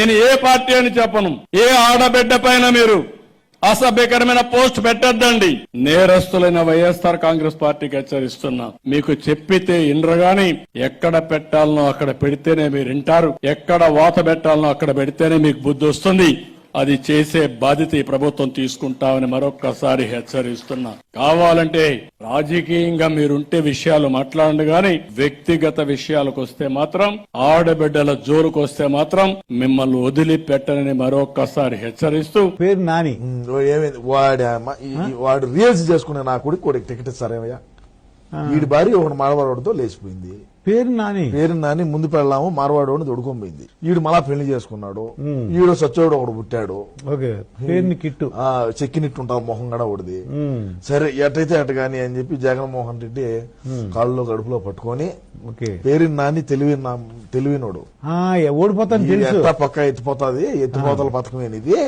నేను ఏ పార్టీ అని చెప్పను. ఏ ఆడబిడ్డ పైన మీరు అసభ్యకరమైన పోస్ట్ పెట్టద్దండి. నేరస్తులైన వైఎస్ఆర్ కాంగ్రెస్ పార్టీకి హెచ్చరిస్తున్నా. మీకు చెప్పితే ఇండ్రగాని ఎక్కడ పెట్టాలనో అక్కడ పెడితేనే మీరు వింటారు. ఎక్కడ వాత పెట్టాలనో అక్కడ పెడితేనే మీకు బుద్ధి వస్తుంది. అది చేసే బాధ్యత ఈ ప్రభుత్వం తీసుకుంటామని మరొక్కసారి హెచ్చరిస్తున్నా. కావాలంటే రాజకీయంగా మీరుంటే విషయాలు మాట్లాడండి గాని వ్యక్తిగత విషయాలకు వస్తే మాత్రం, ఆడబిడ్డల జోలుకు వస్తే మాత్రం మిమ్మల్ని వదిలిపెట్టనని మరొక్కసారి హెచ్చరిస్తూ పేరు నాని వాడు రీల్స్ చేసుకునే నా కొడుకు టికెట్ ఇస్తారేమయ్యా? వీడి భార్య ఒకటి మాడవాడితో లేచిపోయింది. పేరు నాని ముందు పెళ్ళాము మార్వాడోని దొడుకోపోయింది. ఈడు మళ్ళా పెళ్లి చేసుకున్నాడు. ఈడు సచ్చోడు ఒకడు పుట్టాడు. కిట్టు చెక్కినిట్టు ఉంటావు మొహం కూడా ఒకటిది. సరే ఎటైతే అటు గాని అని చెప్పి జగన్మోహన్ రెడ్డి కాళ్ళలో గడుపులో పట్టుకొని పేరు నాని తెలివినోడు ఓడిపోతాను ఎట్లా పక్క ఎత్తిపోతాది, ఎత్తిపోతల పథకమేనిది,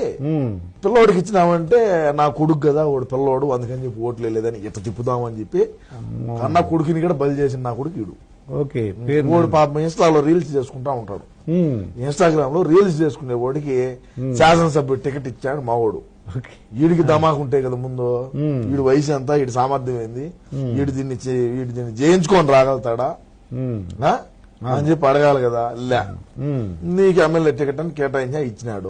పిల్లోడికి ఇచ్చినామంటే నా కొడుకు కదా వాడు పిల్లోడు, అందుకని చెప్పి ఓట్లు లేదని ఇట్లా తిప్పుదామని చెప్పి అన్న కొడుకుని కూడా బలి చేసిన నా కొడుకు ఈడు. వాడు పాపం ఇన్స్టాలో రీల్స్ చేసుకుంటా ఉంటాడు. ఇన్స్టాగ్రామ్ లో రీల్స్ చేసుకునే వాడికి శాసనసభ్యుడు టికెట్ ఇచ్చాడు మావాడు. వీడికి దమాకుంటే కదా ముందు, వీడి వయసు ఎంత, వీడి సామర్థ్యం ఏంది, వీడి దీన్ని జయించుకొని రాగలుగుతాడా అని చెప్పి అడగాలి కదా. నీకు ఎమ్మెల్యే టికెట్ అని కేటాయించా ఇచ్చినాడు.